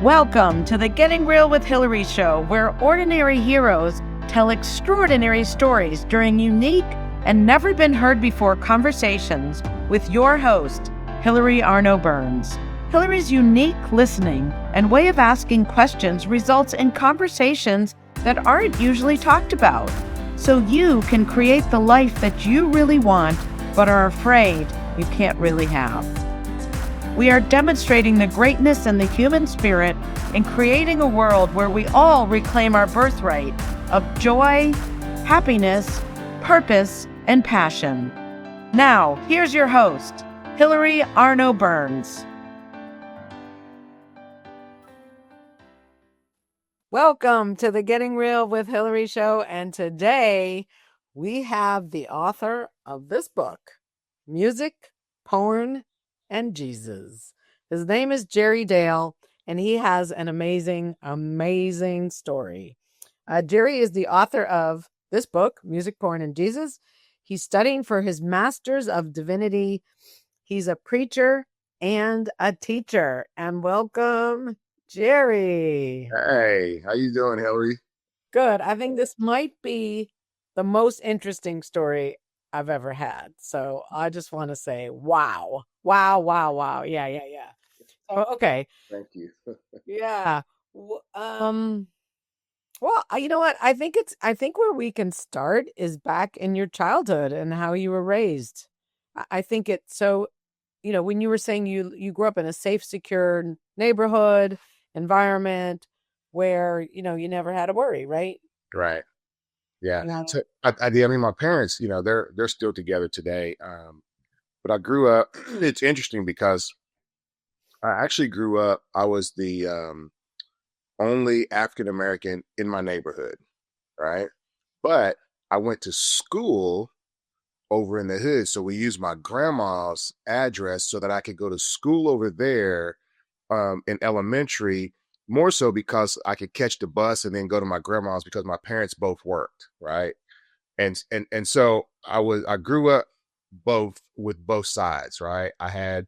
Welcome to the Getting Real with Hilary show, where ordinary heroes tell extraordinary stories during unique and never been heard before conversations with your host, Hilary Arno Burns. Hilary's unique listening and way of asking questions results in conversations that aren't usually talked about, so you can create the life that you really want but are afraid you can't really have. We are demonstrating the greatness in the human spirit and creating a world where we all reclaim our birthright of joy, happiness, purpose, and passion. Now, here's your host, Hilary Arno Burns. Welcome to the Getting Real with Hilary show, and today we have the author of this book, Music, Porn, and Jesus. His name is Jerry Dale, and he has an amazing story. Jerry is the author of this book, Music, Porn, and Jesus. He's studying for his Master's of Divinity. He's a preacher and a teacher. And welcome, Jerry. Hey, how you doing, Hilary? Good. I think this might be the most interesting story I've ever had. So I just want to say, wow. Yeah. So, okay. Thank you. Yeah. Well, you know what? I think where we can start is back in your childhood and how you were raised. I think it's so, when you were saying you grew up in a safe, secure neighborhood environment where, you never had to worry, right? Right. Yeah. Yeah. So I mean, my parents, they're still together today. But I grew up, it's interesting because I actually grew up, I was the only African-American in my neighborhood, right? But I went to school over in the hood. So we used my grandma's address so that I could go to school over there in elementary, more so because I could catch the bus and then go to my grandma's because my parents both worked, right? And so I grew up with both sides, right? I had,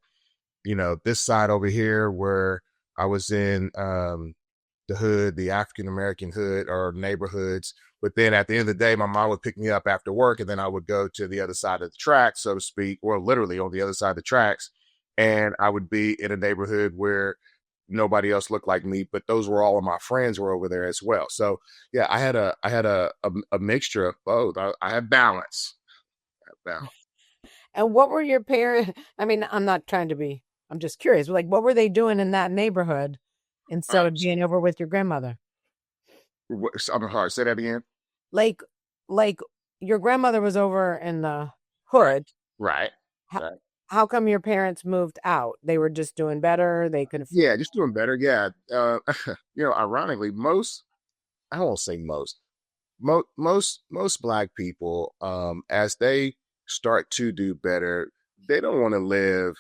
this side over here where I was in the hood, the African American hood or neighborhoods. But then at the end of the day, my mom would pick me up after work, and then I would go to the other side of the tracks, so to speak, or literally on the other side of the tracks. And I would be in a neighborhood where nobody else looked like me, but those were all of my friends were over there as well. So yeah, I had a mixture of both. I had balance. And what were your parents? I mean, I'm just curious. Like, what were they doing in that neighborhood instead of being over with your grandmother? I'm hard. Say that again. Like your grandmother was over in the hood. Right. How come your parents moved out? They were just doing better. They could. Yeah, just doing better. Yeah. Ironically, I won't say most Black people, as they start to do better, they don't want to live.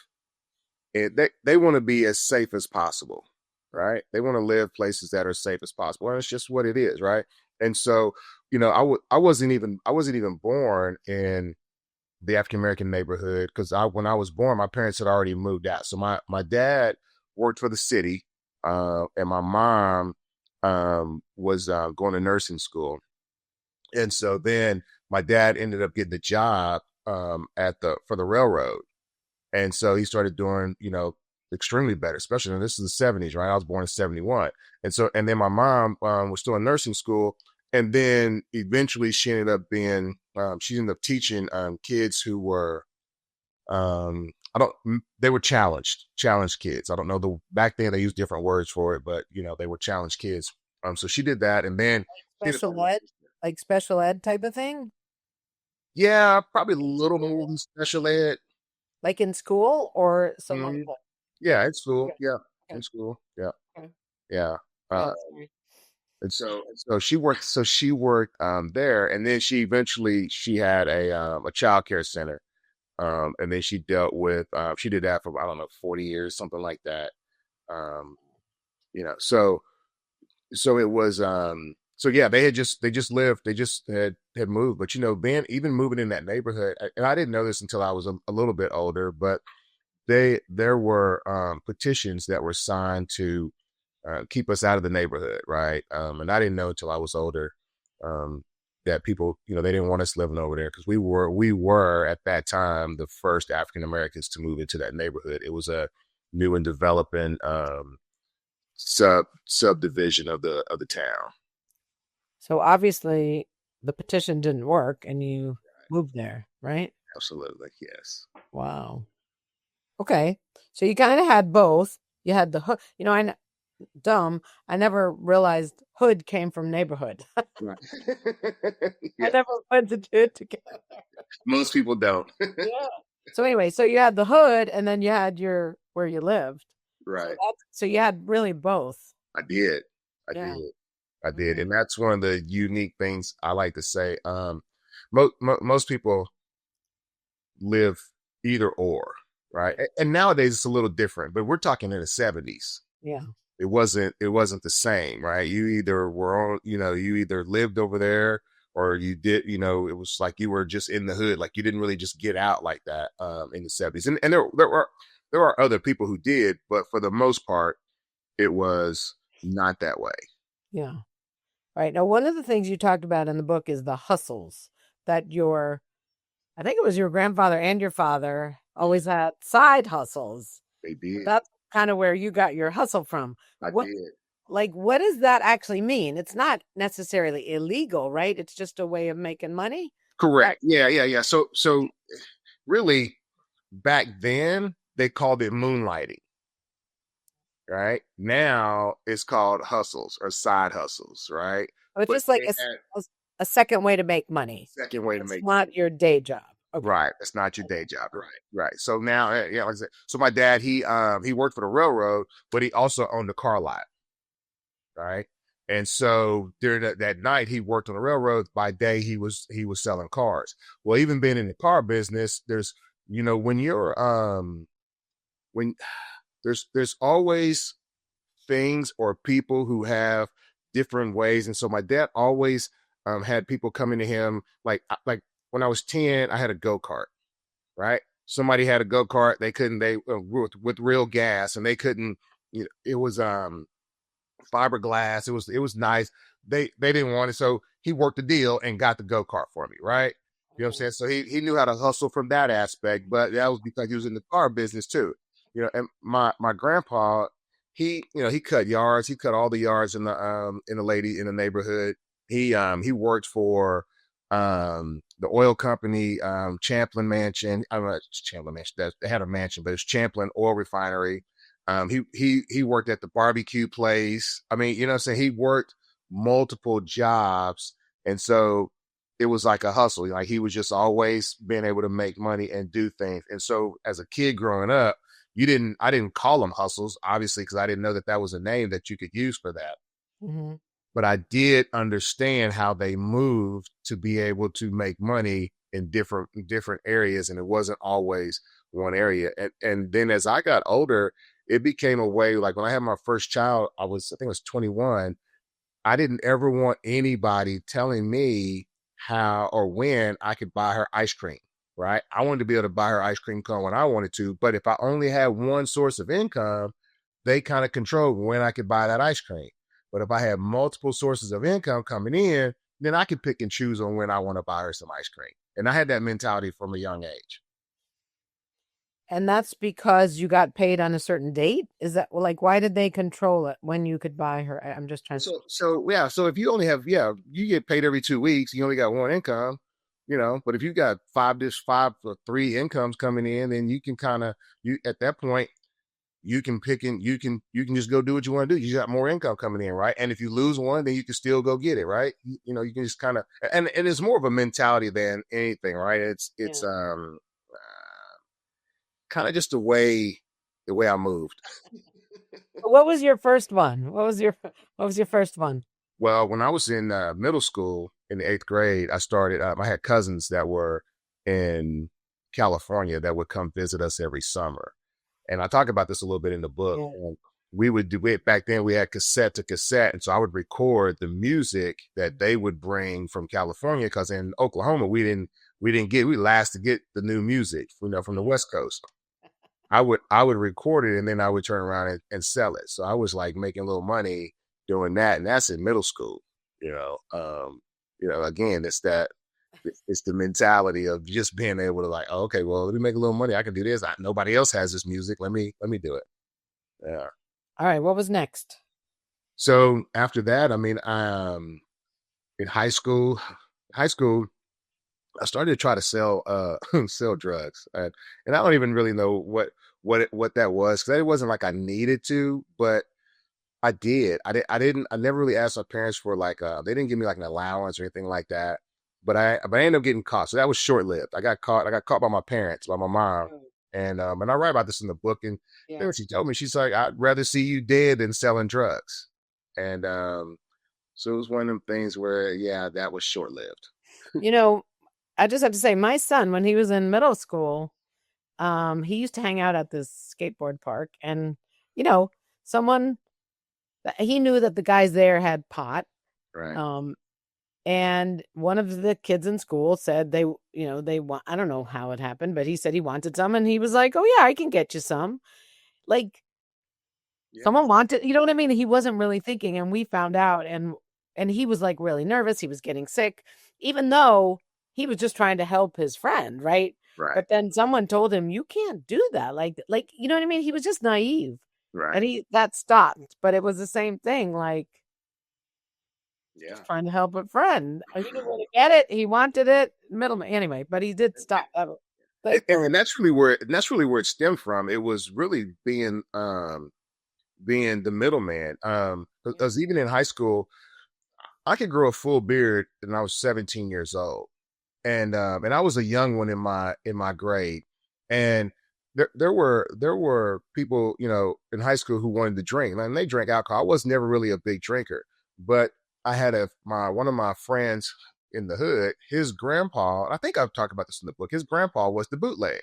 They want to be as safe as possible, right? They want to live places that are safe as possible, and it's just what it is, right? And so, I wasn't even born in the African American neighborhood because when I was born, my parents had already moved out. So my dad worked for the city, and my mom was going to nursing school. And so then my dad ended up getting a job for the railroad. And so he started doing, extremely better, especially when this is the 70s, right? I was born in 71. And then my mom was still in nursing school. And then eventually she ended up teaching kids who were, they were challenged kids. I don't know, back then they used different words for it, but, they were challenged kids. So she did that. And then special ed type of thing? Yeah, probably a little more than special ed. Like in school or some? Yeah, in school. Yeah, in school. Yeah, Okay. yeah. And so she worked. So she worked there, and then she had a child care center, and then she dealt with she did that for, I don't know, 40 years, something like that. So it was so yeah, they just had moved. But even moving in that neighborhood, and I didn't know this until I was a little bit older, but there were petitions that were signed to keep us out of the neighborhood, right? And I didn't know until I was older um, that people, they didn't want us living over there because we were at that time the first African Americans to move into that neighborhood. It was a new and developing subdivision of the town. So obviously the petition didn't work and you moved there, right? Absolutely, yes. Wow. Okay. So you kind of had both. You had the hood. Dumb. I never realized hood came from neighborhood. Right. I Yeah. never put the two together. Most people don't. Yeah. So anyway, so you had the hood and then you had your where you lived. Right. So you had really both. I did. I Yeah. did. I did. Okay. And that's one of the unique things I like to say. Most people live either or, right? And nowadays it's a little different, but we're talking in the 70s. Yeah. It wasn't the same, right? You either were on, you either lived over there or you did, it was like you were just in the hood, like you didn't really just get out like that in the 70s. And there are other people who did, but for the most part, it was not that way. Yeah. Right. Now, one of the things you talked about in the book is the hustles that I think it was your grandfather and your father always had side hustles. They did. That's kind of where you got your hustle from. I What, did. what does that actually mean? It's not necessarily illegal, right? It's just a way of making money. Correct. Yeah. So really, back then they called it moonlighting. Right now it's called hustles or side hustles, right? Oh, it's But just like they had a second way to make money. second way to It's make not your day job. Okay. right. It's not your day job, right? So now, yeah, like I said, so my dad he worked for the railroad, but he also owned a car lot, right? And so during that night he worked on the railroad. By day he was selling cars. Well, even being in the car business, there's when you're when there's always things or people who have different ways. And so my dad always had people coming to him like when I was 10, I had a go-kart, right? Somebody had a go-kart, they with real gas and they couldn't, it was fiberglass. It was nice. They didn't want it. So he worked the deal and got the go-kart for me, right? You know what I'm saying? So he knew how to hustle from that aspect, but that was because he was in the car business too. And my grandpa, he cut yards. He cut all the yards in the lady in the neighborhood. He worked for the oil company, Champlin Mansion. I don't know, it's Champlin Mansion. They had a mansion, but it's Champlin Oil Refinery. He worked at the barbecue place. I mean, what I'm saying? He worked multiple jobs. And so it was like a hustle. Like he was just always being able to make money and do things. And so as a kid growing up, I didn't call them hustles, obviously, because I didn't know that that was a name that you could use for that. Mm-hmm. But I did understand how they moved to be able to make money in different areas. And it wasn't always one area. And then as I got older, it became a way, like when I had my first child, I think I was 21. I didn't ever want anybody telling me how or when I could buy her ice cream, right? I wanted to be able to buy her ice cream cone when I wanted to. But if I only had one source of income, they kind of controlled when I could buy that ice cream. But if I had multiple sources of income coming in, then I could pick and choose on when I want to buy her some ice cream. And I had that mentality from a young age. And that's because you got paid on a certain date? Is that why did they control it when you could buy her? I'm just trying to. So yeah. So if you only have, you get paid every 2 weeks, you only got one income, but if you got five or three incomes coming in, then you can at that point, you can pick and you can just go do what you want to do. You got more income coming in, right? And if you lose one, then you can still go get it, right? You can just and it's more of a mentality than anything, right? It's kind of just the way I moved. What was your first one? What was your first one? Well, when I was in middle school in the 8th grade, I started. I had cousins that were in California that would come visit us every summer, and I talk about this a little bit in the book. Yeah. And we would do it back then. We had cassette to cassette, and so I would record the music that they would bring from California because in Oklahoma we last to get the new music, from the West Coast. I would record it and then I would turn around and sell it. So I was like making a little money doing that, and that's in middle school. Again, it's the mentality of just being able to like, oh, okay, well, let me make a little money. I can do this. Nobody else has this music. Let me do it. Yeah. All right. What was next? So after that, I mean, in high school, I started to try to sell sell drugs, and I don't even really know what that was because it wasn't like I needed to, but I did. I never really asked my parents for like they didn't give me like an allowance or anything like that. But I ended up getting caught. So that was short lived. I got caught by my parents, by my mom. And I write about this in the book. And you know what she told me? She's like, I'd rather see you dead than selling drugs. And so it was one of them things where, yeah, that was short lived. I just have to say, my son, when he was in middle school, he used to hang out at this skateboard park, and someone he knew that the guys there had pot. Right. And one of the kids in school said they want, I don't know how it happened, but he said he wanted some, and he was like, "Oh yeah, I can get you some." Like someone wanted, you know what I mean? He wasn't really thinking, and we found out, and he was like really nervous. He was getting sick, even though he was just trying to help his friend, right? Right. But then someone told him, "You can't do that." Like you know what I mean? He was just naive. Right. And that stopped, but it was the same thing, like Yeah. trying to help a friend. He didn't really get it. He wanted it. Middleman anyway, but he did stop. And that's really where it stemmed from. It was really being the middleman. Because even in high school, I could grow a full beard when I was 17 years old. And I was a young one in my grade. And there were people, in high school who wanted to drink. And they drank alcohol. I was never really a big drinker, but I had one of my friends in the hood, his grandpa, I think I've talked about this in the book, his grandpa was the bootleg.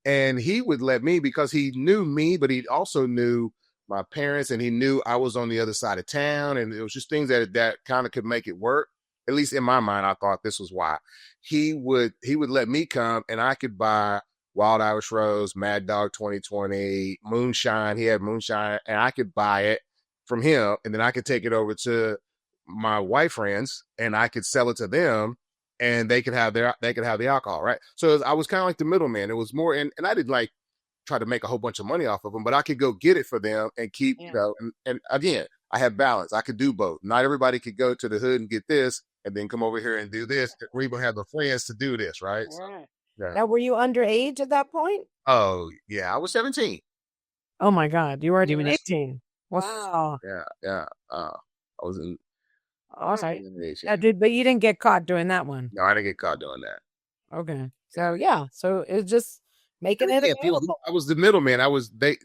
And he would let me, because he knew me, but he also knew my parents, and he knew I was on the other side of town. And it was just things that kind of could make it work. At least in my mind, I thought this was why. He would let me come, and I could buy Wild Irish Rose, Mad Dog 2020, moonshine. He had moonshine, and I could buy it from him, and then I could take it over to my white friends, and I could sell it to them, and they could have the alcohol, right? So I was kind of like the middleman. It was more, and I didn't like try to make a whole bunch of money off of them, but I could go get it for them and keep, and again, I had balance. I could do both. Not everybody could go to the hood and get this and then come over here and do this. We even have the friends to do this, right? Right. Yeah. Now, were you underage at that point? Oh, yeah. I was 17. Oh my God. You weren't even 18. Wow. Yeah. I was in. All right. But you didn't get caught doing that one. No, I didn't get caught doing that. Okay. So yeah. So it's just making it available. I was the middleman. They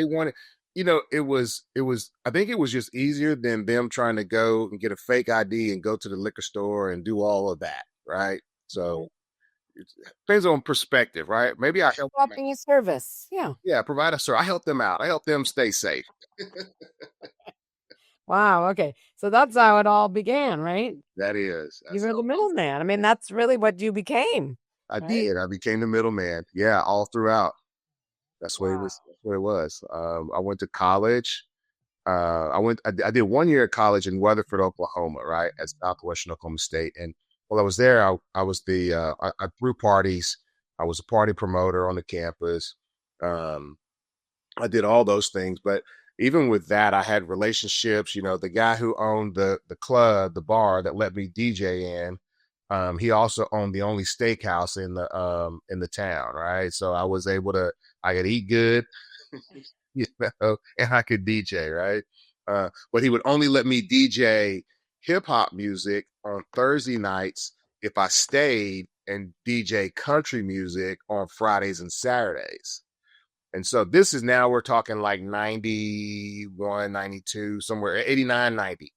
wanted, it was, I think it was just easier than them trying to go and get a fake ID and go to the liquor store and do all of that. Right. So it depends on perspective, right? Maybe I help providing a service. Yeah. Yeah. Provide a service. I help them out. I help them stay safe. Wow. Okay. So that's how it all began, right? That is. You were the middleman. I mean, that's really what you became. I did. I became the middleman. Yeah, all throughout. That's what it was. That's what it was. I went to college. I did 1 year at college in Weatherford, Oklahoma, right, at Southwestern Oklahoma State. And while I was there, I was I threw parties. I was a party promoter on the campus. I did all those things, but even with that, I had relationships. The guy who owned the club, the bar that let me DJ in, he also owned the only steakhouse in the town, right? So I could eat good, and I could DJ, right? But he would only let me DJ hip hop music on Thursday nights if I stayed and DJ country music on Fridays and Saturdays. And so this is now we're talking like 91, 92, somewhere 89, 90.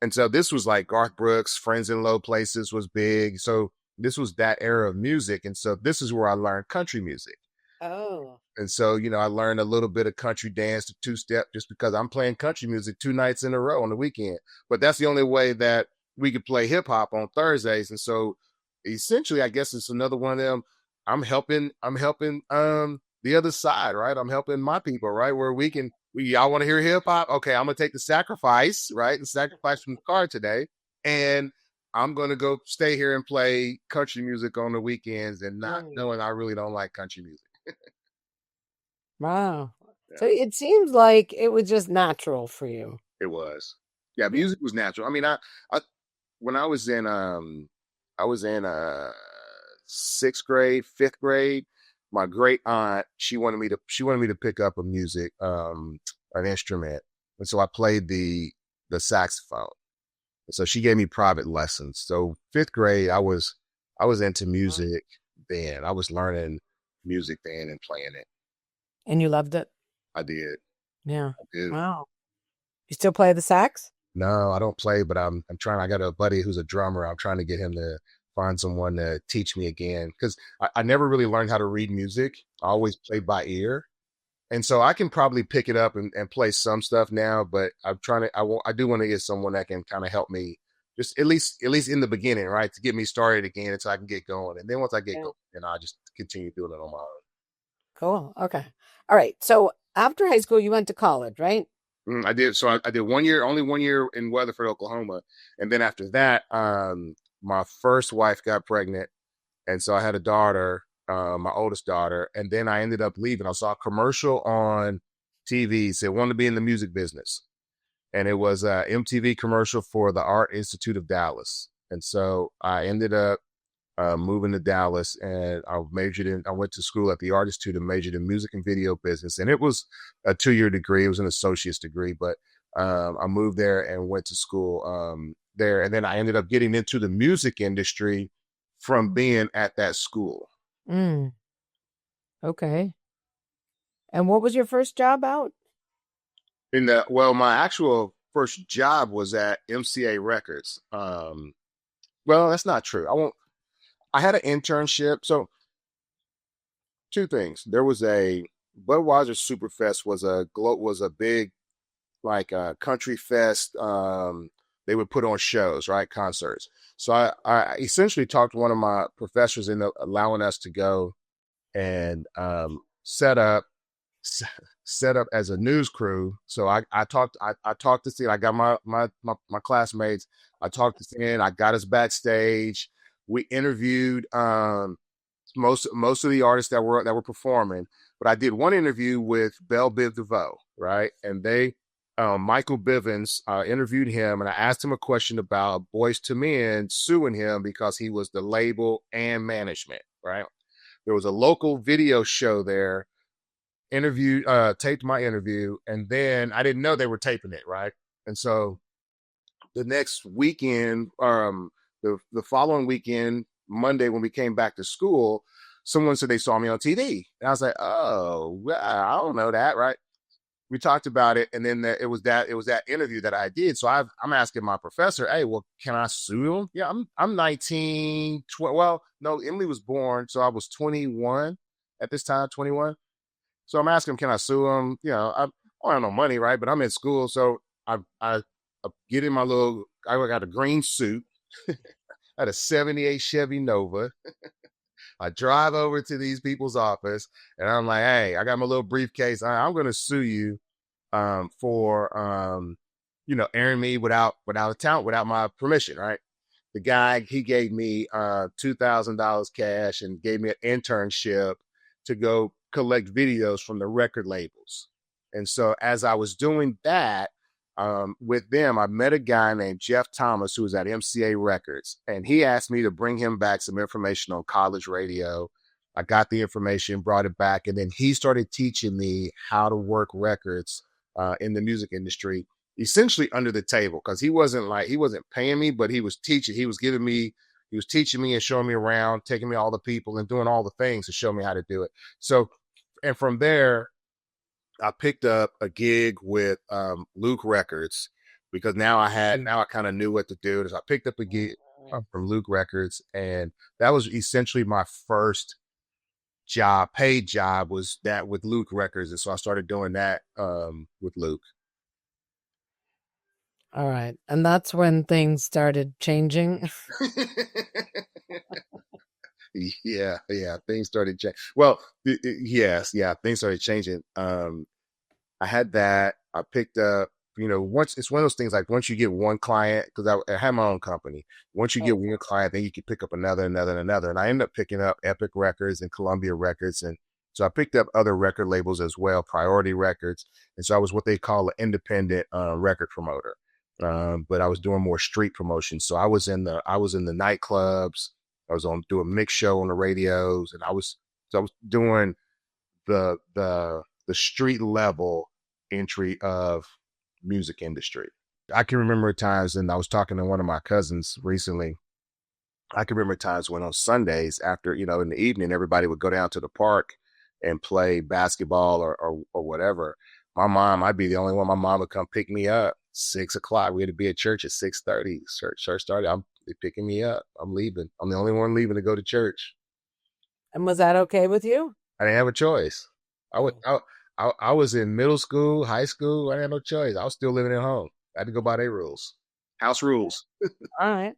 And so this was like Garth Brooks, Friends in Low Places was big. So this was that era of music. And so this is where I learned country music. Oh. And so, I learned a little bit of country dance, to two-step, just because I'm playing country music 2 nights in a row on the weekend. But that's the only way that we could play hip hop on Thursdays. And so essentially, I guess it's another one of them. I'm helping the other side, right? I'm helping my people, right? Where y'all want to hear hip hop? Okay, I'm gonna take the sacrifice, right? The sacrifice from the car today, and I'm gonna go stay here and play country music on the weekends, and not knowing I really don't like country music. Wow. So Yeah, it seems like it was just natural for you. it was. Yeah, Yeah. music was natural. I mean, I when I was in sixth grade, fifth grade. My great aunt, she wanted me to pick up an instrument, and so I played the saxophone. And so she gave me private lessons. So fifth grade, I was into music then. I was learning music then and playing it. And you loved it? I did. Yeah. I do. Wow. You still play the sax? No, I don't play, but I'm trying. I got a buddy who's a drummer. I'm trying to get him to find someone to teach me again because I never really learned how to read music. I always played by ear, and so I can probably pick it up and play some stuff now. But I'm trying to. I do want to get someone that can kind of help me, just at least in the beginning, right, to get me started again, until I can get going. And then once I get Yeah. going, then I just continue doing it on my own. Cool. Okay. All right. So after high school, you went to college, right? I did. So I did 1 year, only 1 year in Weatherford, Oklahoma, and then after that, my first wife got pregnant, and so I had a daughter, my oldest daughter, and then I ended up leaving. I saw a commercial on TV said wanted to be in the music business, and it was a MTV commercial for the Art Institute of Dallas, and so I ended up moving to Dallas, and I went to school at the Art Institute and majored in music and video business. And it was a 2 year degree. It was an associate's degree, but I moved there and went to school there. And then I ended up getting into the music industry from being at that school. Mm, okay. And what was your first job out? Well, my actual first job was at MCA Records. Well, that's not true. I had an internship. So two things. There was a Budweiser Superfest was a big like country fest. They would put on shows, right, concerts. So I essentially talked to one of my professors into allowing us to go and set up as a news crew. So I talked to see I got my classmates. I talked to in. I got us backstage. We interviewed most of the artists that were performing. But I did one interview with Belle Biv DeVoe, right? And Michael Bivens interviewed him, and I asked him a question about Boys to Men suing him because he was the label and management, right? There was a local video show there, taped my interview, and then I didn't know they were taping it, right? And so the next weekend, the following weekend, Monday when we came back to school, someone said they saw me on TV, and I was like, "Oh, well, I don't know that, right?" We talked about it, and then it was that interview that I did. So I'm asking my professor, "Hey, well, can I sue him?" Yeah, I'm 19, 12. Well, no, Emily was born, so I was 21 at this time, 21. So I'm asking him, can I sue him? I don't have no money, right? But I'm in school, so I get in I got a green suit. I had a 78 Chevy Nova. I drive over to these people's office, and I'm like, hey, I got my little briefcase. I'm going to sue you for, airing me without my permission, right? The guy, he gave me $2,000 cash and gave me an internship to go collect videos from the record labels. And so as I was doing that with them, I met a guy named Jeff Thomas who was at MCA Records, and he asked me to bring him back some information on college radio. I got the information, brought it back, and then he started teaching me how to work records in the music industry, essentially under the table, because he wasn't paying me, but he was teaching. He was teaching me and showing me around, taking me all the people and doing all the things to show me how to do it. So, and from there, I picked up a gig with Luke Records because now I kind of knew what to do. So I picked up a gig from Luke Records, and that was essentially my first paid job was that with Luke Records. And so I started doing that with Luke. All right. And that's when things started changing. Yeah, things started changing. Well, yes, yeah, things started changing. I had that. I picked up, once it's one of those things like once you get one client, because I had my own company. Once you get Oh, one client, then you can pick up another, another, and another. And I ended up picking up Epic Records and Columbia Records. And so I picked up other record labels as well, Priority Records. And so I was what they call an independent record promoter. But I was doing more street promotion. So I was in the nightclubs. I was on doing mix show on the radios, and I was doing the street level entry of music industry. I can remember times, and I was talking to one of my cousins recently. I can remember times when on Sundays after, in the evening, everybody would go down to the park and play basketball or whatever. I'd be the only one. My mom would come pick me up 6 o'clock. We had to be at church at 6:30. Church started. They picking me up. I'm leaving. I'm the only one leaving to go to church. and was that okay with you? I didn't have a choice. I would. I was in middle school, high school. I didn't have no choice. I was still living at home. I had to go by their rules, house rules. All right.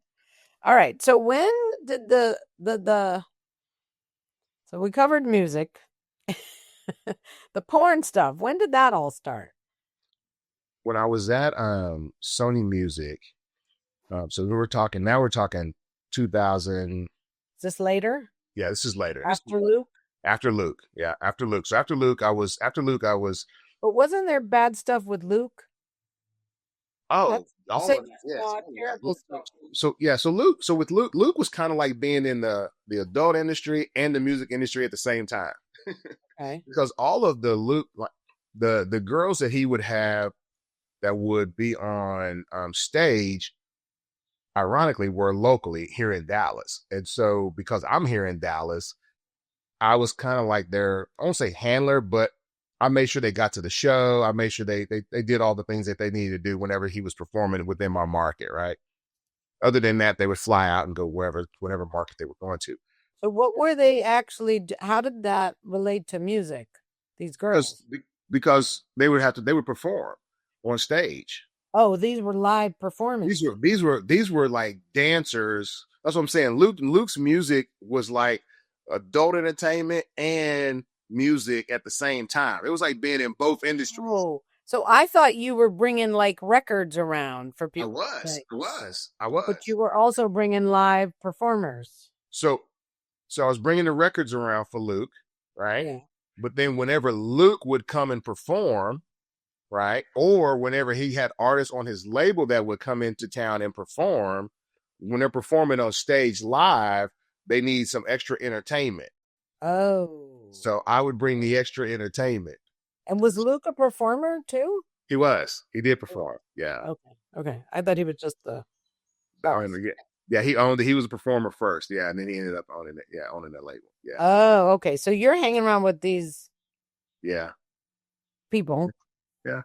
All right. So when did the so we covered music, the porn stuff. When did that all start? When I was at Sony Music, so we're talking 2000. Is this later Yeah, this is later. after Luke? After Luke. Yeah, after Luke. So after Luke, I was. But wasn't there bad stuff with Luke? Oh, You all say of it. that's Yes. not Oh, yeah. terrible stuff. So with Luke was kind of like being in the adult industry and the music industry at the same time. Okay. Because all of the Luke, like the girls that he would have that would be on stage, ironically, were locally here in Dallas. And so because I'm here in Dallas, I was kind of like their, I won't say handler, but I made sure they got to the show. I made sure they did all the things that they needed to do whenever he was performing within my market, right? Other than that, they would fly out and go whatever market they were going to. So what were they actually? How did that relate to music? These Because girls. because they would perform on stage. Oh, these were live These performances. were these were like dancers. That's what I'm saying. Luke's music was like adult entertainment and music at the same time. It was like being in both industries. Oh, so I thought you were bringing like records around for I people. was, Like, I was, I was. but you were also bringing live performers. So I was bringing the records around for Luke, right? Yeah. But then whenever Luke would come and perform, right? Or whenever he had artists on his label that would come into town and perform, when they're performing on stage live, they need some extra entertainment. Oh. So I would bring the extra entertainment. And was Luke a performer too? He was. He did perform. Yeah. Okay. Okay. I thought he was just the Oh, boss. and yeah, he owned it. He was a performer first. Yeah. And then he ended up owning it. Yeah. Owning that label. Yeah. Oh, okay. So you're hanging around with these Yeah. people. Yeah.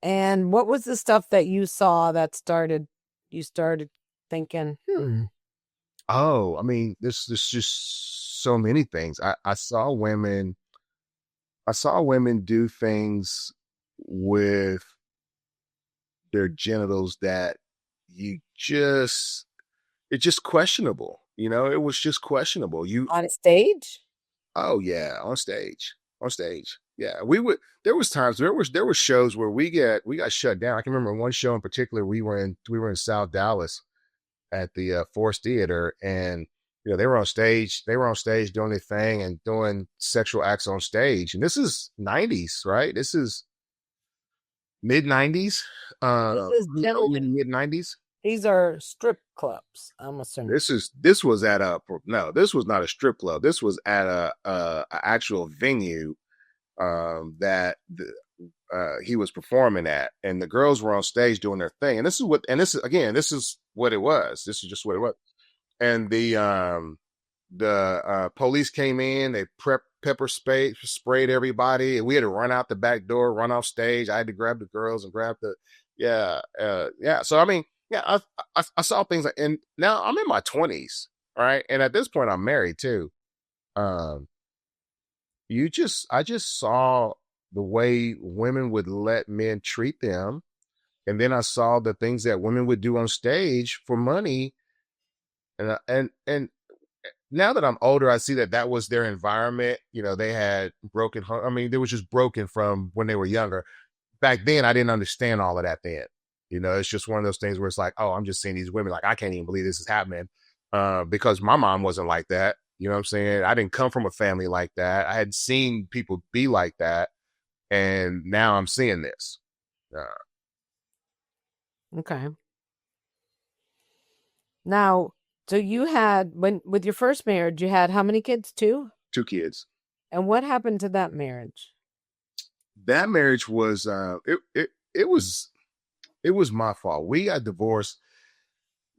And what was the stuff that you saw that you started thinking, Oh, I mean, there's just so many things. I saw women do things with their genitals that you just it's just questionable. It was just questionable. on stage? Oh yeah, on stage. On stage. Yeah. There was shows where we got shut down. I can remember one show in particular. We were in South Dallas at the Force Theater, and they were on stage doing their thing and doing sexual acts on stage. And this is 90s, right? This is mid 90s, This is gentlemen. mid 90s. These are strip clubs, I'm assuming. This was at a no, this was not a strip club. This was at a actual venue that he was performing at, and the girls were on stage doing their thing. And this is what it was. This is just what it was. And the police came in. They pepper sprayed everybody, and we had to run out the back door, run off stage. I had to grab the girls and grab the yeah. So I mean, yeah, I saw things like, and now I'm in my 20s, right? And at this point, I'm married too. Um, I just saw the way women would let men treat them, and then I saw the things that women would do on stage for money, and now that I'm older, I see that that was their environment. You know, they had broken. I mean, they was just broken from when they were younger. Back then, I didn't understand all of that. Then, you know, it's just one of those things where it's like, oh, I'm just seeing these women. Like, I can't even believe this is happening, because my mom wasn't like that. You know what I'm saying? I didn't come from a family like that. I had seen people be like that, and now I'm seeing this. Uh, Okay. Now, so you had when with your first marriage, you had how many kids? Two? 2 kids. And what happened to that marriage? That marriage was it was my fault. We got divorced.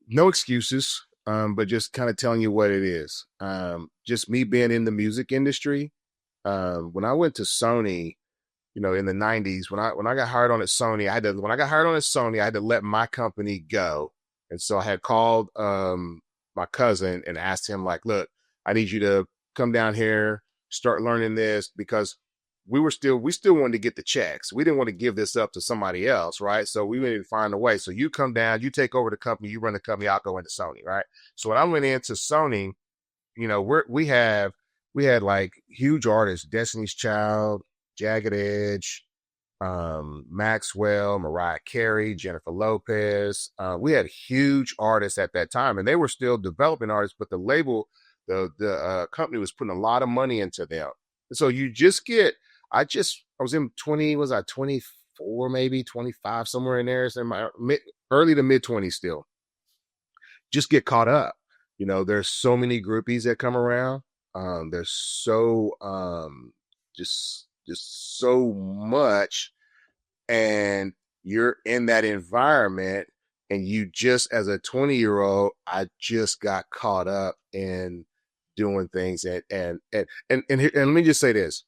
No excuses, but just kind of telling you what it is. Just me being in the music industry. When I went to Sony, you know, in the '90s, when I got hired on at Sony, when I got hired on at Sony, I had to let my company go, and so I had called my cousin and asked him like, "Look, I need you to come down here, start learning this because." We still wanted to get the checks. We didn't want to give this up to somebody else, right? So we needed to find a way. So you come down, you take over the company, you run the company, I'll go into Sony, right? So when I went into Sony, you know, we had like huge artists, Destiny's Child, Jagged Edge, Maxwell, Mariah Carey, Jennifer Lopez. We had huge artists at that time, and they were still developing artists, but the label, the company was putting a lot of money into them. So you just get, I was in 20, was I 24, maybe 25, somewhere in there. It's in my early to mid 20s still. Just get caught up. You know, there's so many groupies that come around. There's so just so much, and you're in that environment, and you just as a 20-year-old, I just got caught up in doing things, and let me just say this.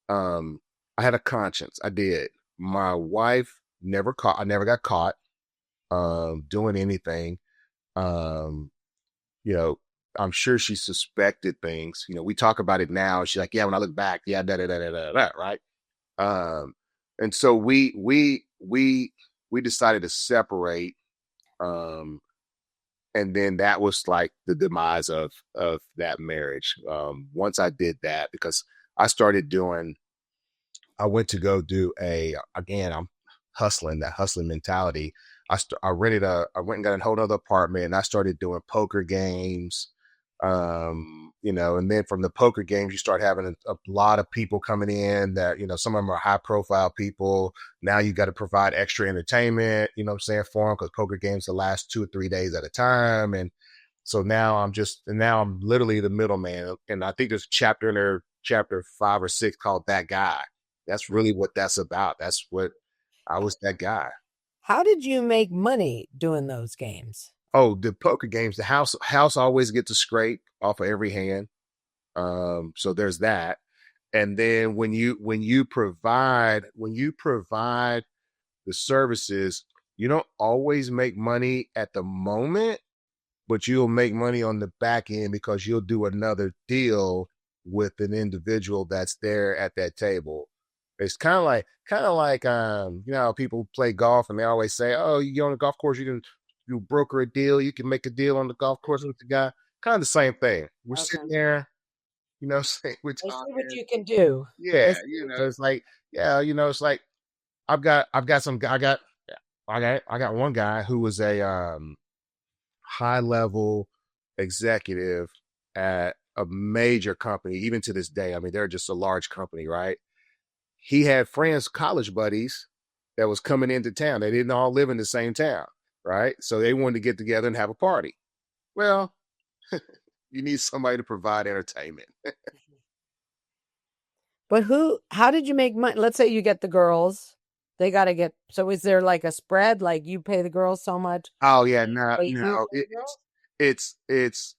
I had a conscience. I did. My wife I never got caught doing anything. Um, you know, I'm sure she suspected things. You know, we talk about it now. She's like, yeah, when I look back, yeah, da, right? Um, and so we decided to separate. Um, and then that was like the demise of that marriage. Once I did that, because I started doing, I went to go do again, I'm hustling, that hustling mentality. I I went and got a whole other apartment, and I started doing poker games. You know, and then from the poker games, you start having a lot of people coming in that, you know, some of them are high profile people. Now you got to provide extra entertainment, you know what I'm saying, for them, because poker games will last 2 or 3 days at a time. And so now I'm literally the middleman. And I think there's a chapter in there, chapter 5 or 6, called That Guy. That's really what that's about. That's what I was, that guy. How did you make money doing those games? Oh, the poker games, the house always gets a scrape off of every hand. So there's that. And then when you provide the services, you don't always make money at the moment, but you'll make money on the back end because you'll do another deal with an individual that's there at that table. It's kind of like you know, people play golf and they always say, oh, you get on the golf course, you broker a deal, you can make a deal on the golf course with the guy. Kind of the same thing. We're sitting Okay. there, you know, we're Let's see what talking. you can do. Yeah, Let's see you what know, it's like, yeah, you know, it's like I've got some guy I got one guy who was a high level executive at a major company, even to this day. I mean, they're just a large company, right? He had friends, college buddies, that was coming into town. They didn't all live in the same town, right? So they wanted to get together and have a party. Well, you need somebody to provide entertainment. But how did you make money? Let's say you get the girls. They got to get, so is there like a spread? Like you pay the girls so much? Oh yeah, no, Wait, you no, pay the girls? it's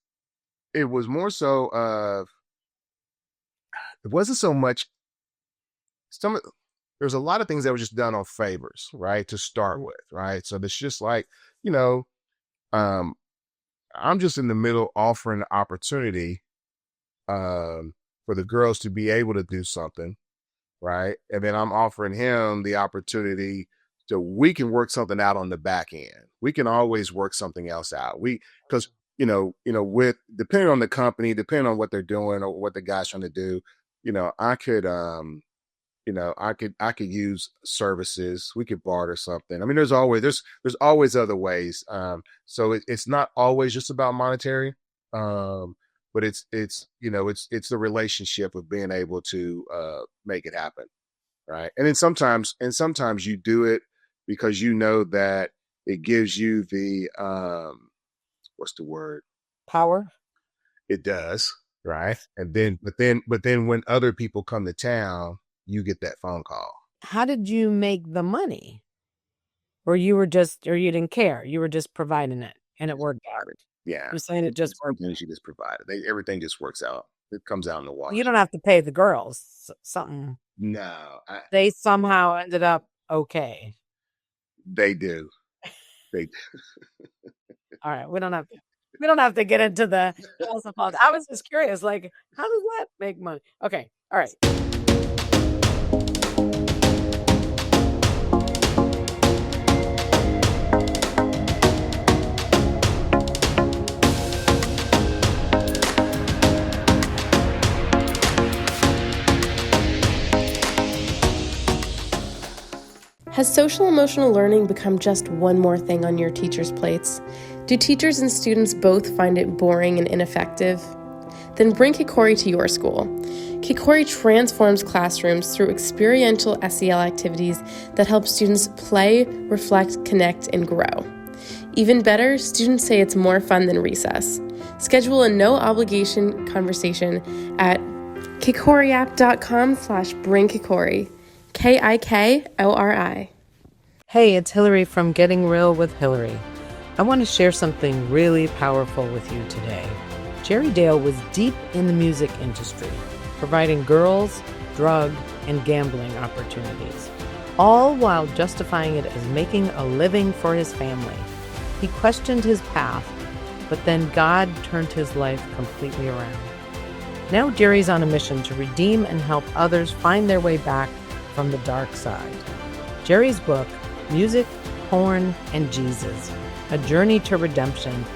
it was more so of, it wasn't so much some there's a lot of things that were just done on favors, right? To start with, right? So it's just like, you know, um, I'm just in the middle offering the opportunity for the girls to be able to do something, right? And then I'm offering him the opportunity so we can work something out on the back end. We can always work something else out. Because with depending on the company, depending on what they're doing or what the guy's trying to do, I could, I could use services. We could barter something. I mean, there's always other ways. So it's not always just about monetary. But it's the relationship of being able to make it happen, right? And then sometimes you do it because you know that it gives you the what's the word? Power. It does, right? And then when other people come to town, you get that phone call. How did you make the money? Or you didn't care. You were just providing it and it worked out. Yeah. You're saying it just worked. She just provided. Everything just works out. It comes out in the wash. You don't have to pay the girls something. No. They somehow ended up okay. They do. They do. All right. We don't have to get into the I was just curious, like, how does that make money? Okay. All right. Has social emotional learning become just one more thing on your teachers' plates? Do teachers and students both find it boring and ineffective? Then bring Kikori to your school. Kikori transforms classrooms through experiential SEL activities that help students play, reflect, connect, and grow. Even better, students say it's more fun than recess. Schedule a no-obligation conversation at kikoriapp.com/bringkikori. Kikori. Hey, it's Hilary from Getting Real with Hilary. I want to share something really powerful with you today. Jerry Dale was deep in the music industry, providing girls, drug, and gambling opportunities, all while justifying it as making a living for his family. He questioned his path, but then God turned his life completely around. Now Jerry's on a mission to redeem and help others find their way back from the dark side. Jerry's book, Music, Porn, and Jesus, A Journey to Redemption,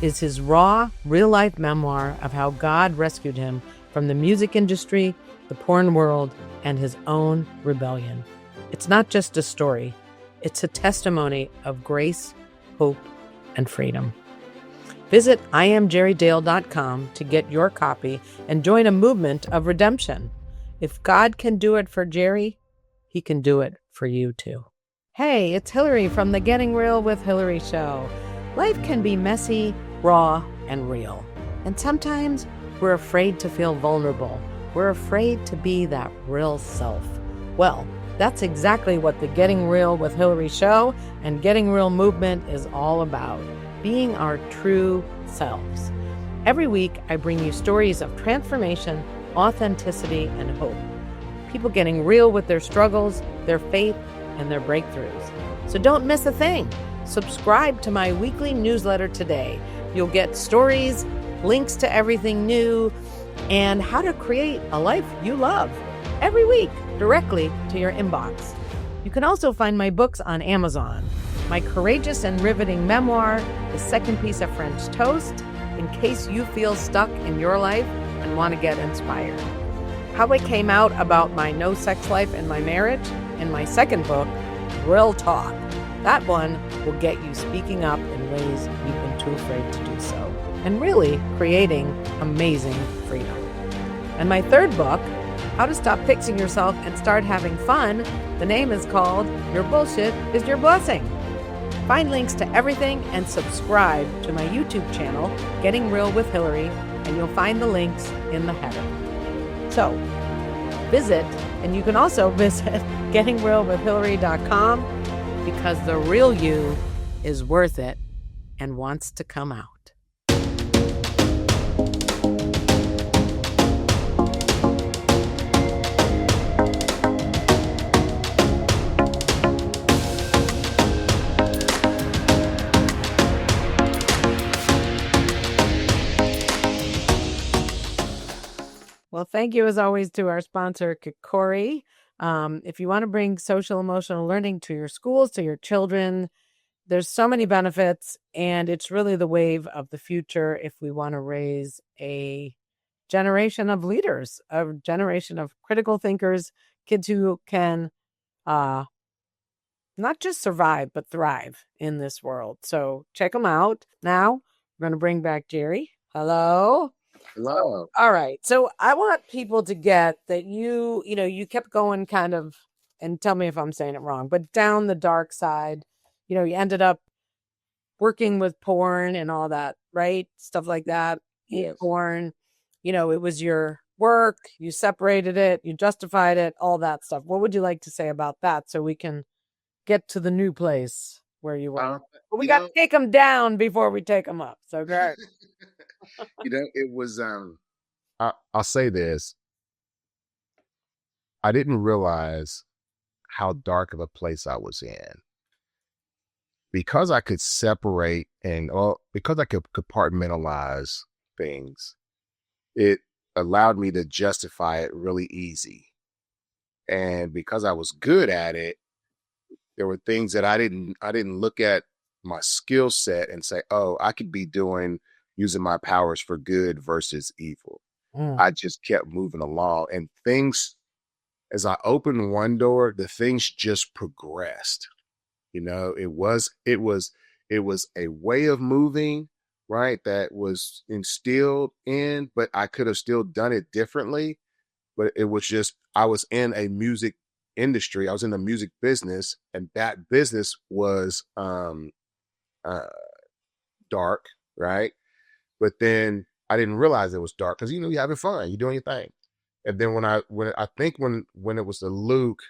is his raw, real-life memoir of how God rescued him from the music industry, the porn world, and his own rebellion. It's not just a story. It's a testimony of grace, hope, and freedom. Visit IamJerryDale.com to get your copy and join a movement of redemption. If God can do it for Jerry, he can do it for you too. Hey, it's Hilary from the Getting Real with Hilary show. Life can be messy, raw, and real. And sometimes we're afraid to feel vulnerable. We're afraid to be that real self. Well, that's exactly what the Getting Real with Hilary show and Getting Real movement is all about. Being our true selves. Every week, I bring you stories of transformation, authenticity, and hope. People getting real with their struggles, their faith, and their breakthroughs. So don't miss a thing. Subscribe to my weekly newsletter today. You'll get stories, links to everything new, and how to create a life you love every week directly to your inbox. You can also find my books on Amazon. My courageous and riveting memoir, The Second Piece of French Toast, in case you feel stuck in your life and want to get inspired. How I came out about my no sex life in my marriage, in my second book, Real Talk. That one will get you speaking up in ways you've been too afraid to do so, and really creating amazing freedom. And my third book, How to Stop Fixing Yourself and Start Having Fun, the name is called Your Bullshit is Your Blessing. Find links to everything and subscribe to my YouTube channel, Getting Real with Hilary, and you'll find the links in the header. So visit, and you can also visit gettingrealwithhilary.com, because the real you is worth it and wants to come out. Well, thank you as always to our sponsor, Kikori. If you want to bring social emotional learning to your schools, to your children, there's so many benefits, and it's really the wave of the future if we want to raise a generation of leaders, a generation of critical thinkers, kids who can not just survive, but thrive in this world. So check them out. Now, we're going to bring back Jerry. Hello. Hello. All right. So I want people to get that you kept going kind of, and tell me if I'm saying it wrong, but down the dark side. You ended up working with porn and all that, right? Stuff like that. Yes. Porn, it was your work, you separated it, you justified it, all that stuff. What would you like to say about that so we can get to the new place where you were? But we got to take them down before we take them up. So great. It was, I'll say this. I didn't realize how dark of a place I was in. Because I could separate because I could compartmentalize things, it allowed me to justify it really easy. And because I was good at it, there were things that I didn't look at my skill set and say, oh, I could be using my powers for good versus evil. I just kept moving along, and things, as I opened one door, the things just progressed. It was a way of moving, right? That was instilled in, but I could have still done it differently. But it was just, I was in a music industry. I was in the music business, and that business was dark, right? But then I didn't realize it was dark because you're having fun, you're doing your thing. And then when it was the Luke,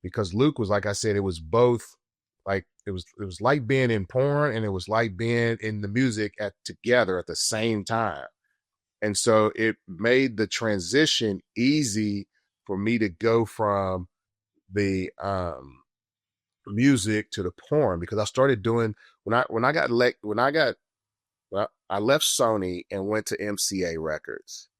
because Luke was, like I said, it was both. Like it was like being in porn, and it was like being in the music together at the same time. And so it made the transition easy for me to go from the music to the porn, because I started doing I left Sony and went to MCA Records.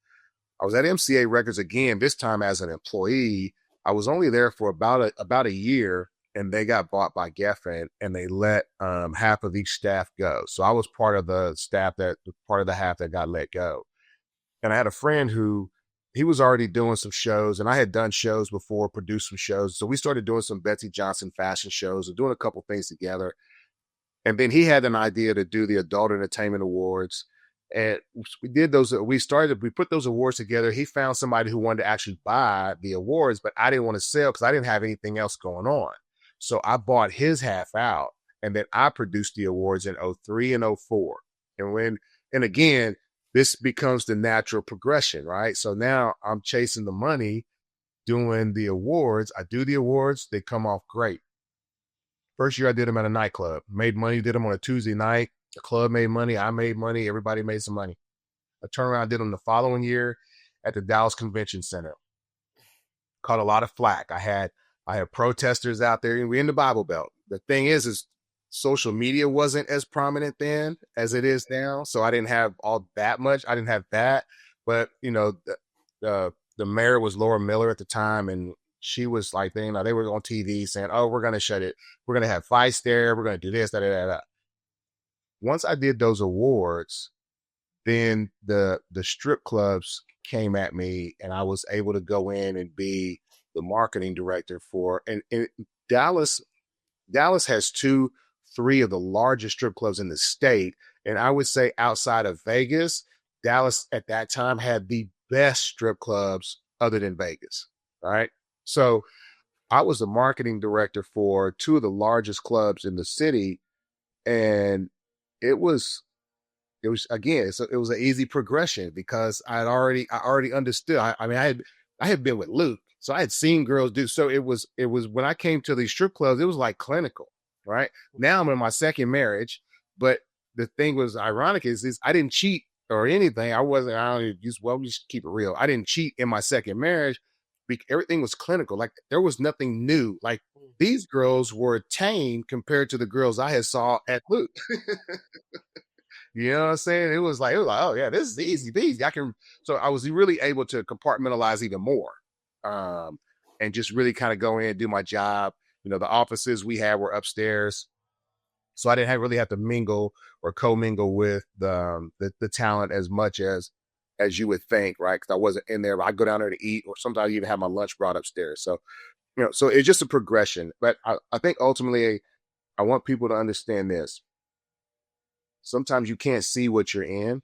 I was at MCA Records again, this time as an employee. I was only there for about a year, and they got bought by Geffen, and they let half of each staff go. So I was part of the half that got let go. And I had a friend who, he was already doing some shows, and I had done shows before, produced some shows. So we started doing some Betsy Johnson fashion shows and doing a couple things together. And then he had an idea to do the Adult Entertainment Awards. And we did those. We put those awards together. He found somebody who wanted to actually buy the awards, but I didn't want to sell because I didn't have anything else going on. So I bought his half out, and then I produced the awards in 2003 and 2004. And again, this becomes the natural progression, right? So now I'm chasing the money, doing the awards. I do the awards. They come off great. First year I did them at a nightclub, made money, did them on a Tuesday night. The club made money. I made money. Everybody made some money. I turned around, did them the following year at the Dallas Convention Center. Caught a lot of flack. I had protesters out there. We're in the Bible Belt. The thing is social media wasn't as prominent then as it is now. So I didn't have all that much. I didn't have that. But, the mayor was Laura Miller at the time, and she was like, they were on TV saying, oh, we're going to shut it. We're going to have fights there. We're going to do this, that. Once I did those awards, then the strip clubs came at me, and I was able to go in and be the marketing director for, and Dallas has 3 of the largest strip clubs in the state. And I would say outside of Vegas, Dallas at that time had the best strip clubs other than Vegas. Right. So I was the marketing director for 2 of the largest clubs in the city. And it was again, so it was an easy progression because I already understood. I had been with Luke, so I had seen girls do. So it was when I came to these strip clubs, it was like clinical, right? Now I'm in my second marriage, but the thing was ironic is I didn't cheat or anything. We just keep it real. I didn't cheat in my second marriage. Everything was clinical. Like there was nothing new. Like these girls were tame compared to the girls I had saw at Luke. You know what I'm saying? It was like, oh yeah, this is easy peasy. So I was really able to compartmentalize even more, and just really kind of go in and do my job. The offices we had were upstairs. So I didn't really have to mingle or commingle with the talent as much as you would think, right? Because I wasn't in there. I'd go down there to eat, or sometimes even have my lunch brought upstairs. So, so it's just a progression. But I think ultimately I want people to understand this. Sometimes you can't see what you're in,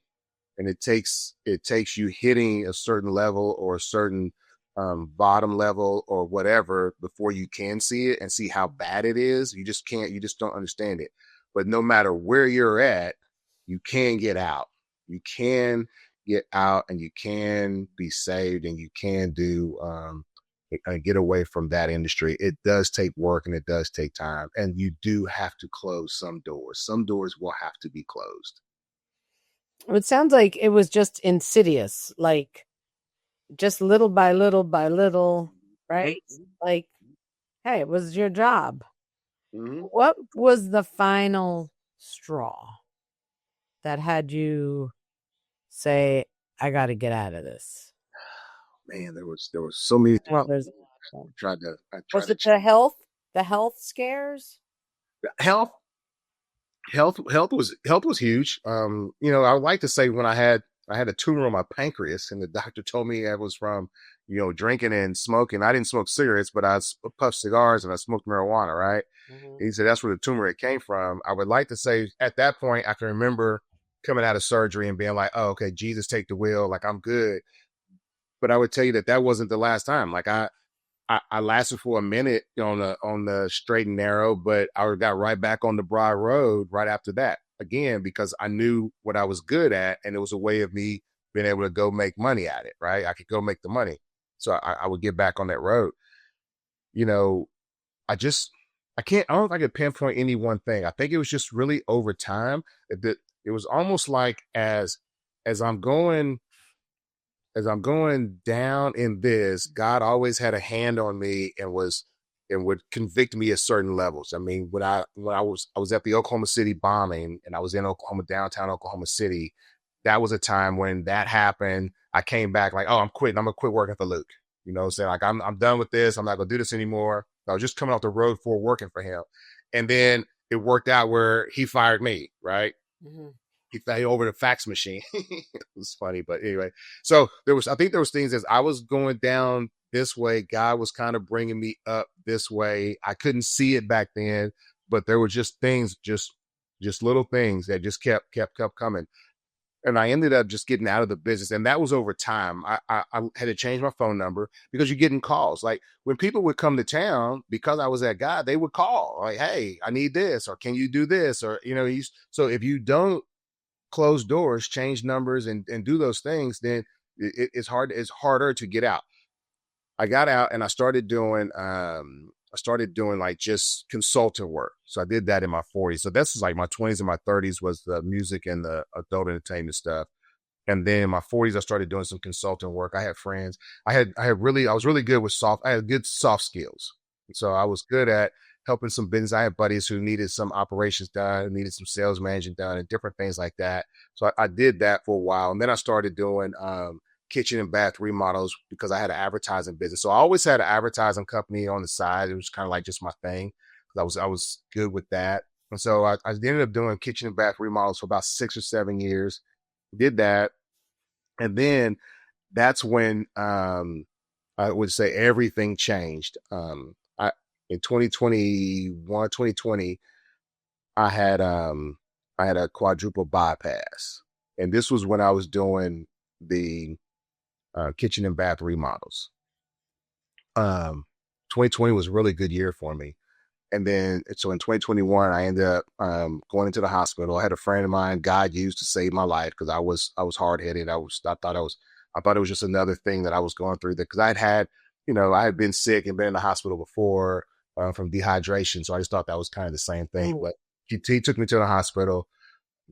and it takes you hitting a certain level or a certain bottom level or whatever before you can see it and see how bad it is. You just can't. You just don't understand it. But no matter where you're at, you can get out. You can get out, and you can be saved, and you can do get away from that industry. It does take work, and it does take time, and you do have to close some doors. Some doors will have to be closed. It sounds like it was just insidious, like just little by little by little, right? Like, hey, it was your job. Mm-hmm. What was the final straw that had you say, I got to get out of this? Man, there was so many. Well, There's I tried was to it the health scares? health was huge. I would like to say when I had a tumor on my pancreas, and the doctor told me it was from drinking and smoking. I didn't smoke cigarettes, but I puffed cigars and I smoked marijuana, right? Mm-hmm. He said that's where the tumor it came from. I would like to say at that point I can remember coming out of surgery and being like, oh, okay, Jesus, take the wheel, like I'm good. But I would tell you that wasn't the last time. Like I lasted for a minute on the straight and narrow, but I got right back on the broad road right after that again, because I knew what I was good at, and it was a way of me being able to go make money at it. Right, I could go make the money, so I would get back on that road. I can't. I don't know if I could pinpoint any one thing. I think it was just really over time. It was almost like as I'm going down in this, God always had a hand on me and would convict me at certain levels. I mean, when I was at the Oklahoma City bombing, and I was in downtown Oklahoma City, that was a time when that happened. I came back like, oh, I'm quitting. I'm gonna quit working for Luke. Saying like I'm done with this. I'm not gonna do this anymore. I was just coming off the road for working for him, and then it worked out where he fired me. Right. Mm-hmm. He fell over the fax machine. It was funny, but anyway. So I think there was things as I was going down this way, God was kind of bringing me up this way. I couldn't see it back then, but there were just things, just little things that just kept coming. And I ended up just getting out of the business. And that was over time. I had to change my phone number because you're getting calls. Like when people would come to town, because I was that guy, they would call like, hey, I need this, or can you do this? Or, so if you don't close doors, change numbers, and do those things, then it's harder to get out. I got out and I started doing like just consultant work. So I did that in my 40s. So this is like my 20s and my 30s was the music and the adult entertainment stuff. And then in my 40s, I started doing some consulting work. I had friends. I was really good with I had good soft skills. So I was good at helping some business. I had buddies who needed some operations done, needed some sales management done, and different things like that. So I did that for a while. And then I started doing kitchen and bath remodels because I had an advertising business. So I always had an advertising company on the side. It was kind of like just my thing because I was good with that. And so I ended up doing kitchen and bath remodels for about 6 or 7 years. Did that. And then that's when I would say everything changed. In 2020, I had a quadruple bypass. And this was when I was doing the kitchen and bath remodels. 2020 was a really good year for me. And then, so in 2021, I ended up going into the hospital. I had a friend of mine God used to save my life because I was hard headed. I thought it was just another thing that I was going through, because I had been sick and been in the hospital before from dehydration. So I just thought that was kind of the same thing. But he took me to the hospital,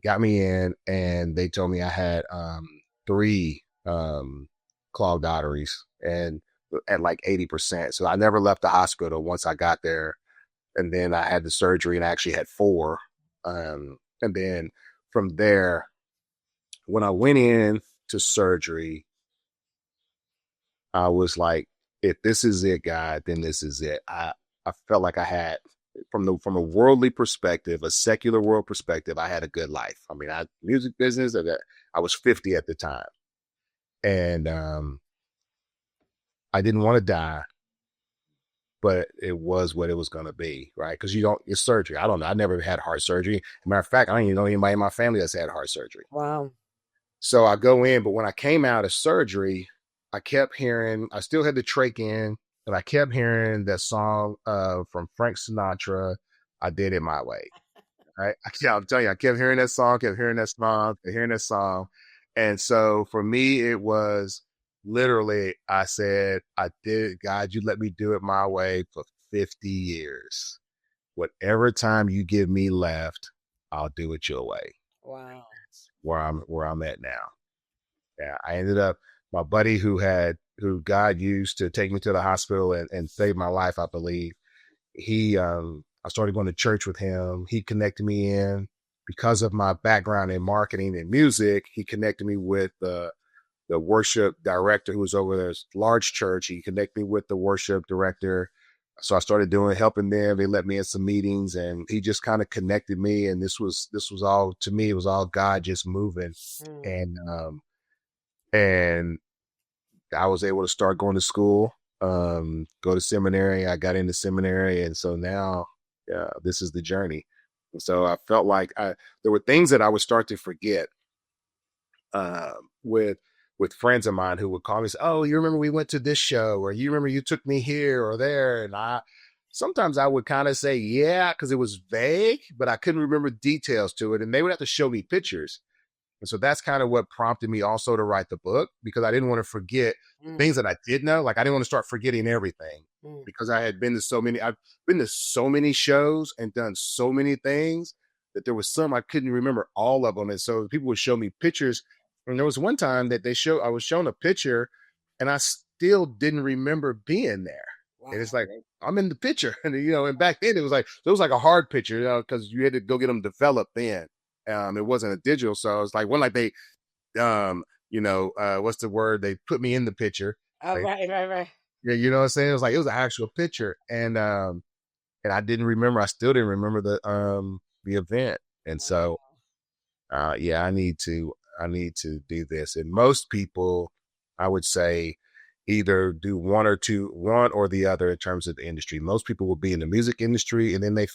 got me in, and they told me I had 3 clogged arteries and at like 80%. So I never left the hospital once I got there. And then I had the surgery and I actually had 4. And then from there, when I went in to surgery, I was like, if this is it, God, then this is it. I felt like I had from a worldly perspective, a secular world perspective, I had a good life. I mean, music business. I was 50 at the time, and I didn't want to die, but it was what it was going to be, right? Because it's surgery. I don't know. I never had heart surgery. Matter of fact, I don't even know anybody in my family that's had heart surgery. Wow. So I go in, but when I came out of surgery, I kept hearing, I still had the trach in, but I kept hearing that song from Frank Sinatra, I Did It My Way. Right? I'm telling you, I kept hearing that song, kept hearing that song, kept hearing that song. And so for me, it was literally, I said, I did, God, you let me do it my way for 50 years. Whatever time you give me left, I'll do it your way. Wow. Where I'm at now. Yeah, I ended up, my buddy who God used to take me to the hospital and save my life, I believe. I started going to church with him. He connected me in because of my background in marketing and music. He connected me with the worship director who was over there, large church. He connected me with the worship director. So I started helping them. They let me in some meetings, and he just kind of connected me. And this was all, to me, it was all God just moving. And I was able to start going to school, go to seminary. I got into seminary. And so now, this is the journey. And so I felt like there were things that I would start to forget, with friends of mine who would call me and say, oh, you remember we went to this show, or you remember you took me here or there. And sometimes I would kind of say, yeah, because it was vague, but I couldn't remember details to it. And they would have to show me pictures. And so that's kind of what prompted me also to write the book, because I didn't want to forget things that I did know. Like I didn't want to start forgetting everything, because I've been to so many shows and done so many things that there was some I couldn't remember all of them. And so people would show me pictures. And there was one time that I was shown a picture and I still didn't remember being there. Wow. And it's like, I'm in the picture. And, and back then it was like a hard picture, because you had to go get them developed then. It wasn't a digital. So it's like, they, what's the word? They put me in the picture. Oh, right. Yeah. You know what I'm saying? It was like, it was an actual picture. And I didn't remember, I still didn't remember the event. And so, I need to do this. And most people, I would say, either do one or the other in terms of the industry. Most people will be in the music industry and then they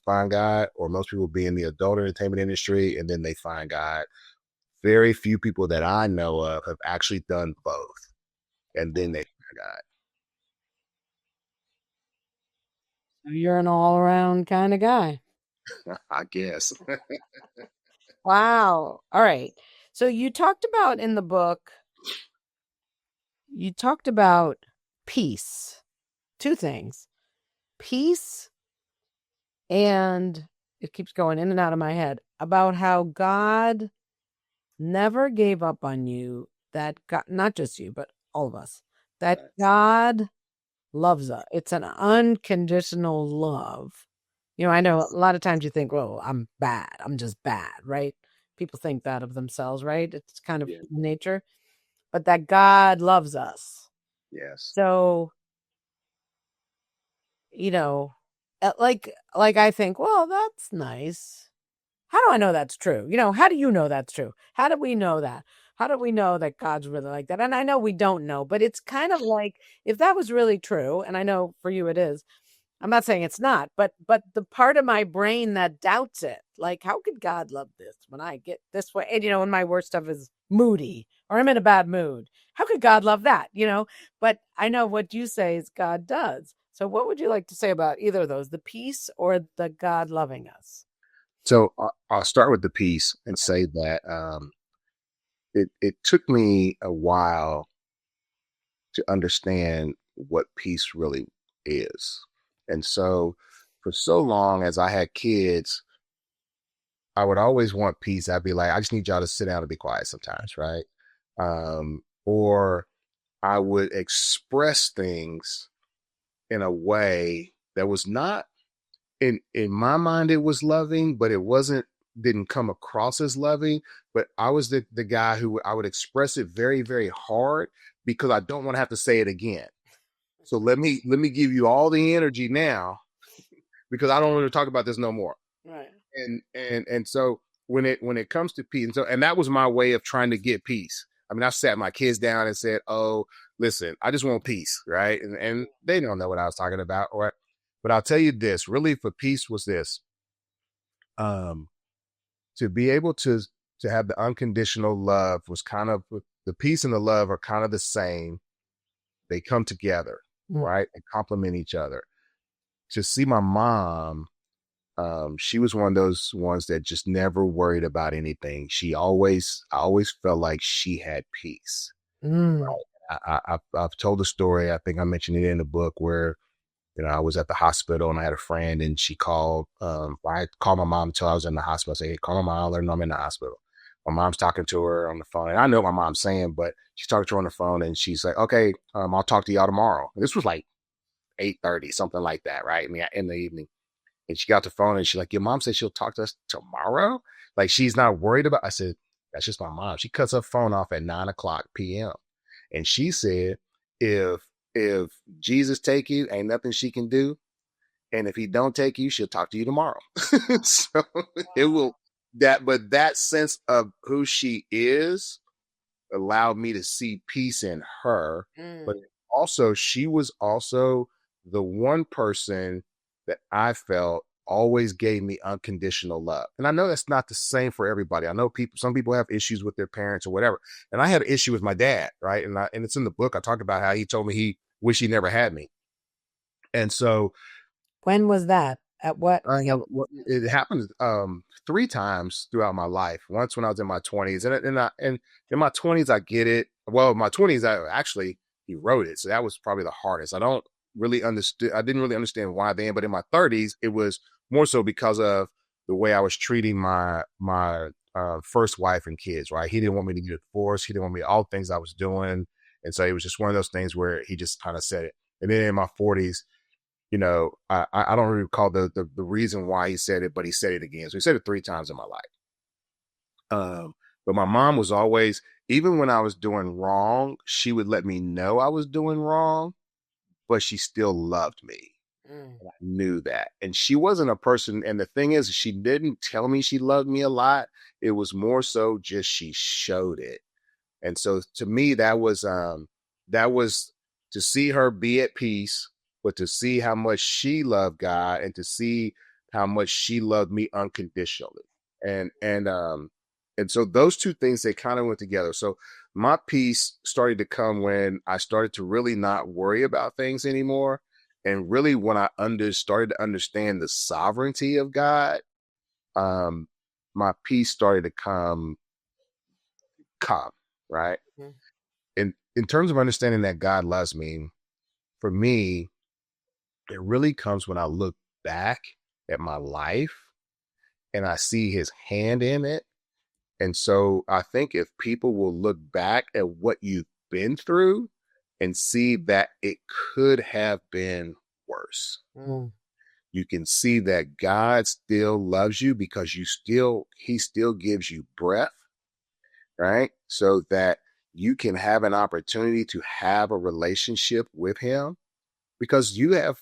find God, or most people will be in the adult entertainment industry and then they find God. Very few people that I know of have actually done both, and then they find God. So you're an all-around kind of guy. I guess. Wow. All right. So you talked about in the book, peace. Two things. Peace, and it keeps going in and out of my head, about how God never gave up on you, that God, not just you, but all of us, that God loves us. It's an unconditional love. I know a lot of times you think, well, I'm bad. I'm just bad, right? People think that of themselves, right? It's kind of nature. But that God loves us. Yes. So, like I think, well, that's nice. How do I know that's true? How do you know that's true? How do we know that? How do we know that God's really like that? And I know we don't know, but it's kind of like, if that was really true, and I know for you it is, I'm not saying it's not, but the part of my brain that doubts it, like, how could God love this when I get this way? And, when my worst stuff is moody or I'm in a bad mood, how could God love that? But I know what you say is God does. So what would you like to say about either of those, the peace or the God loving us? So I'll start with the peace and say that it took me a while to understand what peace really is. And so for so long, as I had kids, I would always want peace. I'd be like, I just need y'all to sit down and be quiet sometimes, right? Or I would express things in a way that was not, in my mind, it was loving, but it didn't come across as loving. But I was the guy who I would express it very, very hard, because I don't want to have to say it again. So let me give you all the energy now, because I don't want to talk about this no more. Right. And so when it comes to peace, and that was my way of trying to get peace. I mean, I sat my kids down and said, "Oh, listen, I just want peace," right? And they don't know what I was talking about, or but I'll tell you this: really, for peace was this, to be able to have the unconditional love was kind of the peace and the love are kind of the same. They come together, right, and complement each other. To see my mom. She was one of those ones that just never worried about anything. I always felt like she had peace. I've told a story. I think I mentioned it in the book where, I was at the hospital and I had a friend and she called. I called my mom until I was in the hospital. I said, "Hey, call my mom, let her know I'm in the hospital." My mom's talking to her on the phone. And I know what my mom's saying, but she's talking to her on the phone and she's like, "Okay, I'll talk to y'all tomorrow." And this was like 8:30, something like that, right? In the evening. And she got the phone and she's like, "Your mom said she'll talk to us tomorrow? Like, she's not worried about." I said, "That's just my mom. She cuts her phone off at 9:00 p.m. And she said, if Jesus take you, ain't nothing she can do. And if he don't take you, she'll talk to you tomorrow." So it will but that sense of who she is allowed me to see peace in her. But also, she was also the one person that I felt always gave me unconditional love. And I know that's not the same for everybody. I know some people have issues with their parents or whatever. And I had an issue with my dad, right? And it's in the book. I talk about how he told me he wished he never had me. And so when was that? At what? It happened 3 times throughout my life. Once when I was in my 20s, and in my 20s I get it. Well, my 20s he wrote it, so that was probably the hardest. I didn't really understand why then, but in my 30s it was more so because of the way I was treating my first wife and kids. Right, he didn't want me to get divorced. He didn't want me all the things I was doing, and so it was just one of those things where he just kind of said it. And then in my 40s. I don't recall the reason why he said it, but he said it again. So he said it 3 times in my life. But my mom was always, even when I was doing wrong, she would let me know I was doing wrong, but she still loved me. And I knew that. And she wasn't a person. And the thing is, she didn't tell me she loved me a lot. It was more so just she showed it. And so to me, that was to see her be at peace, but to see how much she loved God and to see how much she loved me unconditionally. And so those two things, they kind of went together. So my peace started to come when I started to really not worry about things anymore. And really when I started to understand the sovereignty of God, my peace started to come, right? Mm-hmm. In terms of understanding that God loves me, for me, it really comes when I look back at my life and I see his hand in it. And so I think if people will look back at what you've been through and see that it could have been worse, you can see that God still loves you because he still gives you breath, right? So that you can have an opportunity to have a relationship with him. Because you have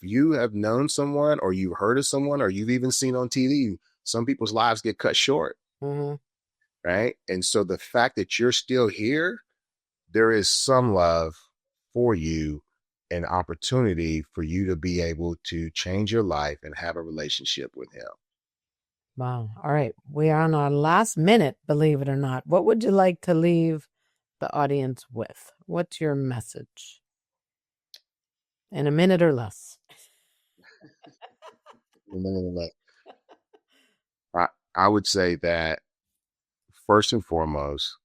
known someone, or you've heard of someone, or you've even seen on TV, some people's lives get cut short, right? And so the fact that you're still here, there is some love for you, an opportunity for you to be able to change your life and have a relationship with him. Wow. All right. We are on our last minute, believe it or not. What would you like to leave the audience with? What's your message? In a minute or less. I would say that first and foremost,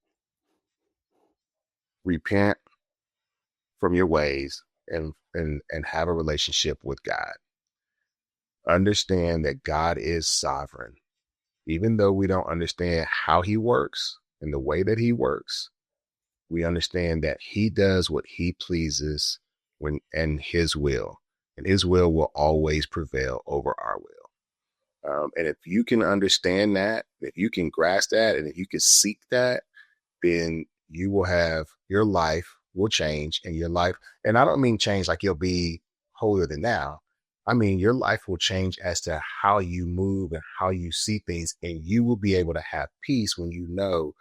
repent from your ways and have a relationship with God. Understand that God is sovereign. Even though we don't understand how he works and the way that he works, we understand that he does what he pleases and his will will always prevail over our will. And if you can understand that, if you can grasp that, and if you can seek that, then your life will change, and your life, and I don't mean change like you'll be holier than now, I mean, your life will change as to how you move and how you see things. And you will be able to have peace when you know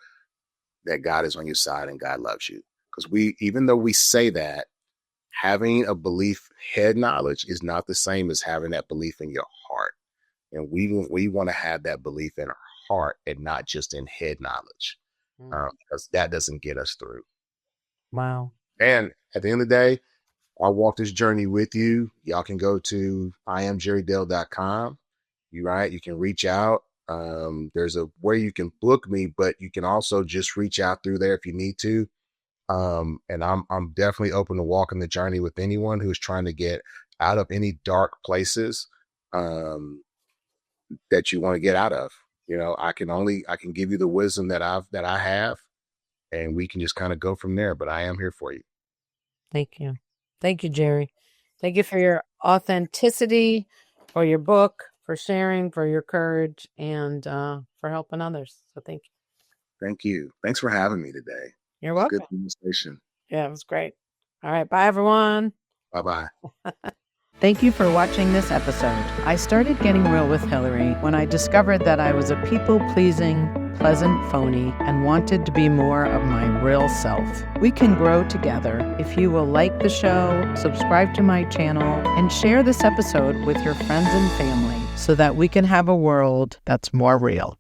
that God is on your side and God loves you. Because even though we say that, having a belief, head knowledge, is not the same as having that belief in your heart. And we want to have that belief in our heart and not just in head knowledge, because that doesn't get us through. Wow. And at the end of the day, I'll walk this journey with you. Y'all can go to IamJerryDale.com. You can reach out. There's a way you can book me, but you can also just reach out through there if you need to. And I'm definitely open to walking the journey with anyone who's trying to get out of any dark places that you want to get out of. I can give you the wisdom that I have, and we can just kind of go from there. But I am here for you. Thank you. Thank you, Jerry. Thank you for your authenticity, for your book, for sharing, for your courage, and for helping others. So thank you. Thank you. Thanks for having me today. You're welcome. Good conversation. Yeah, it was great. All right. Bye, everyone. Bye-bye. Thank you for watching this episode. I started getting real with Hilary when I discovered that I was a people-pleasing, pleasant phony and wanted to be more of my real self. We can grow together if you will like the show, subscribe to my channel, and share this episode with your friends and family so that we can have a world that's more real.